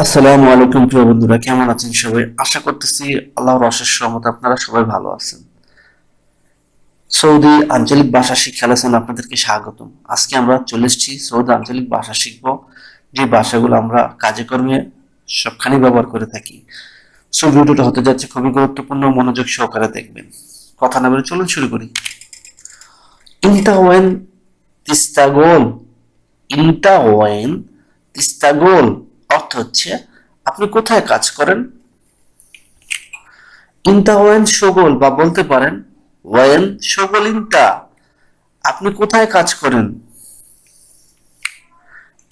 আসসালামু আলাইকুম প্রিয় বন্ধুরা, কেমন আছেন সবাই? আশা করতেছি আল্লাহর অশেষ রহমতে আপনারা সবাই ভালো আছেন। সৌদি আঞ্চলিক ভাষা শিক্ষা লেসনে আপনাদেরকে স্বাগতম। আজকে আমরা চলে এসেছি সৌদি আঞ্চলিক ভাষা শিখবো, যে ভাষাগুলো আমরা কাজে কর্মে সবখানে ব্যবহার করে থাকি। সো ভিডিওটা হতে যাচ্ছে খুবই গুরুত্বপূর্ণ, মনোযোগ সহকারে দেখবেন। কথা না বলে চলুন শুরু করি। ইনটা ওয়েন তিস্তাগোল। ইনটা ওয়েন তিস্তাগোল অর্থ হচ্ছে আপনি কোথায় কাজ করেন। ইনটা ওয়েন শোগল, বা বলতে পারেন ওয়েন শোগল ইনটা, আপনি কোথায় কাজ করেন।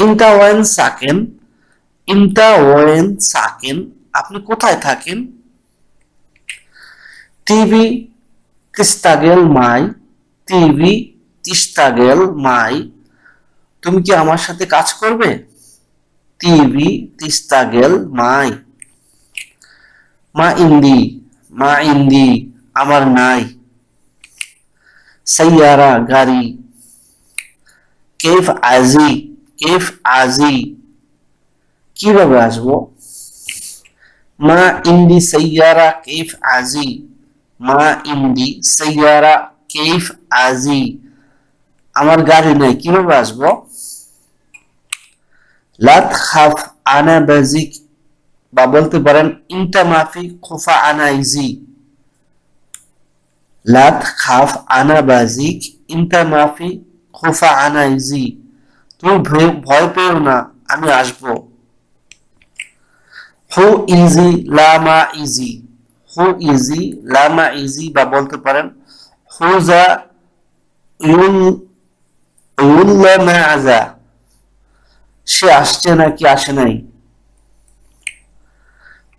ইনটা ওয়েন সাকেন। ইনটা ওয়েন সাকেন, আপনি কোথায় থাকেন। টিভি তিস্তাগেল মাই। টিভি তিস্তাগেল মাই, তুমি কি আমার সাথে কাজ করবে। টিভি তিস্তাগেল মাই। মা ইন্দি। মা ইন্দি, আমার নাই। সাইয়ারা গাড়ি। কেফ আজি। কেফ আজি, কিভাবে আসবো। মা ইন্দি সাইয়ারা কেফ আজি। মা ইন্দি সাইয়ারা কেফ আজি, আমার গাড়ি নাই, কিভাবে আসবো। লাত খাফ আনা বাজিক, বা বলতে পারেন ইনটা মাফি খুফা আনা ইজি। লাত খাফ আনা বাজিক, ইনটা মাফি খুফা আনা ইজি, তুমি ভয় পেও না, আমি আসবো। হু ইজি লামা ইজি। হু ইজি লামা ইজি, বা বলতে পারেন হুজা ইউল ইউল্লা মা আজা, সে আসছে নাকি আসে নাই।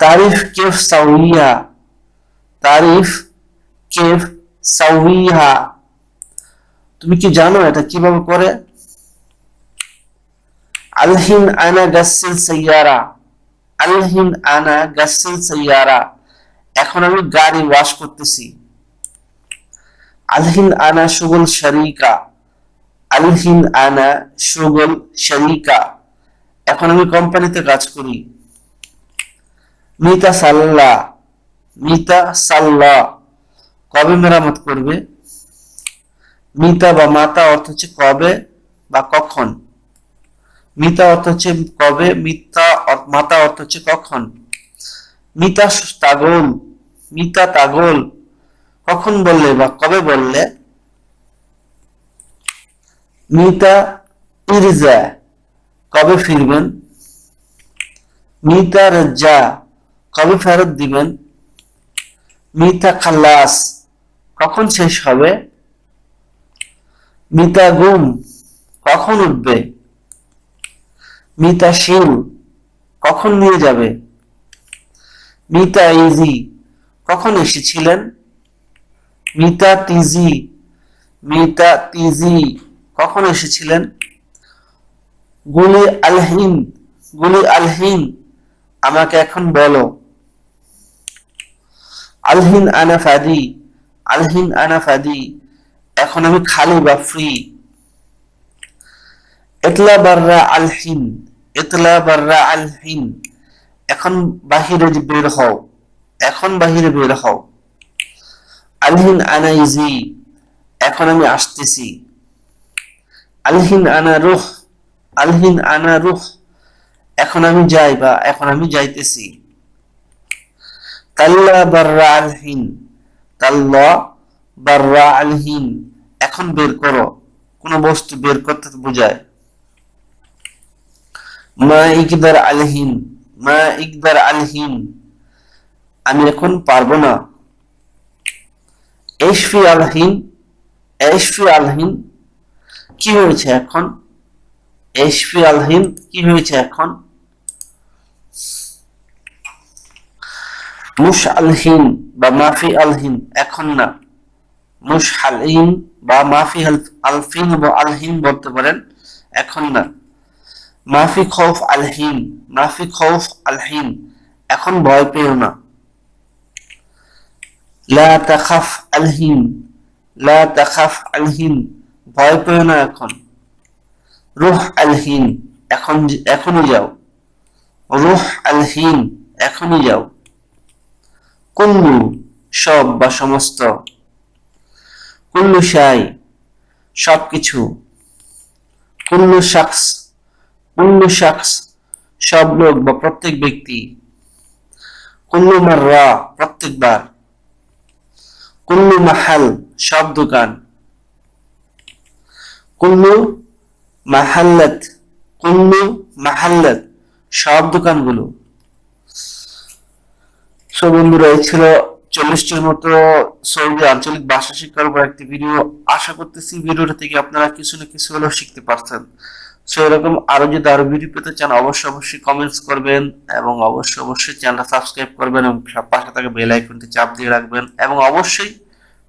তারিফ কেফ সাউইয়া। তারিফ কেফ সাউইহা, তুমি কি জানো এটা কিভাবে করে। আলহিন আনা গাসিল সাইয়ারা। আলহিন আনা গাসিল সাইয়ারা, এখন আমি গাড়ি ওয়াশ করতেছি। আলহিন আনা শুগল শরিকা। আলহিন আনা শুগল শরিকা, এখন আমি কোম্পানিতে কাজ করি। মিতা সাল্লা। মিতা সাল্লা, কবে মেরামত করবে। মিতা বা মাতা অর্থ হচ্ছে কবে বা কখন। মিতা অর্থ হচ্ছে কবে, মিথ্যা মাতা অর্থ হচ্ছে কখন। মিতা তাগোল। মিতা তাগোল, কখন বললে বা কবে বললে। মিতা ইরজা, কবে ফিরবেন। মিতা রজ্জা, কবে ফেরত দিবেন। মিতা খাল্লাস, কখন শেষ হবে। মিতা গুম, কখন উঠবে। মিতা শিল, কখন নিয়ে যাবে। মিতা ইজি, কখন এসেছিলেন। মিতা তিজি। মিতা তিজি, কখন এসেছিলেন। গুলি আলহিন। গুলি আলহিন, আমাকে এখন বলো। আলহিন আনা ফাদি। আলহিন আনা ফাদি, এখন আমি খালি বা ফ্রি। এতলা বাররা আলহিন। এতলা বাররা আলহিন, এখন বাহিরে বের হও। এখন বাহিরে বের হও। আলহিন আনা ইজি, এখন আমি আসতেছি। আলহিন আনা রুহ। আলহিন আনা রুহ, এখন আমি যাই বা এখন আমি যাইতেছি। তাল্লা বাররা আলহিন। তাল্লা বাররা আলহিন, এখন বের করো, কোন বস্তু বের করতে বোঝায়। মা ইকদার আলহিন। মা ইকদার আলহিন, আমি এখন পারবো না। এশফি আলহিন। এশফি আলহিন, কি হয়েছে এখন। এশফি আলহিন, কি হয়েছে এখন। মুশ আলহিন বা মাফি আলহিন, এখন না। মুশ আলহিন বা মাফি আলফিন বা আলহিন বলতে পারেন, এখন না। মাফি খৌফ আলহিন। মাফি খৌফ আলহিন, এখন ভয় পেও না। লা তাখাফ আলহিন। লা তাখাফ আলহিন, ভয় পেও না এখন। রুহ আলহিন, এখন এখনই যাও। রুহ আল হিন, এখনই যাও। কুল্লু, সব বা সমস্ত। কুল্লু শাই, সবকিছু। কুল্লু শাখস, কুল্লু শাখস, সব লোক বা প্রত্যেক ব্যক্তি। কুল্লু মাররা, প্রত্যেকবার। কুল্লু মাহাল, সব দোকান। কুল্লু মাহাল্লাত, কুল্লু মাহাল্লাত, সব দোকানগুলো। সো বন্ধুরা, এই ছিল 40টির মতো সৌদি আঞ্চলিক ভাষা শিক্ষার উপর একটি ভিডিও। আশা করতেছি ভিডিওটা থেকে আপনারা কিছু না কিছু হলেও শিখতে পারছেন। সো এরকম আরো যদি আরো ভিডিও পেতে চান অবশ্যই অবশ্যই কমেন্টস করবেন এবং অবশ্যই অবশ্যই চ্যানেলটা সাবস্ক্রাইব করবেন এবং পাশে থাকা বেল আইকনটি চাপ দিয়ে রাখবেন এবং অবশ্যই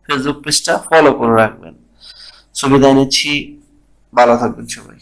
ফেসবুক পেজটা ফলো করে রাখবেন। সো বিদায় নিচ্ছি, ভালো থাকবেন সবাই।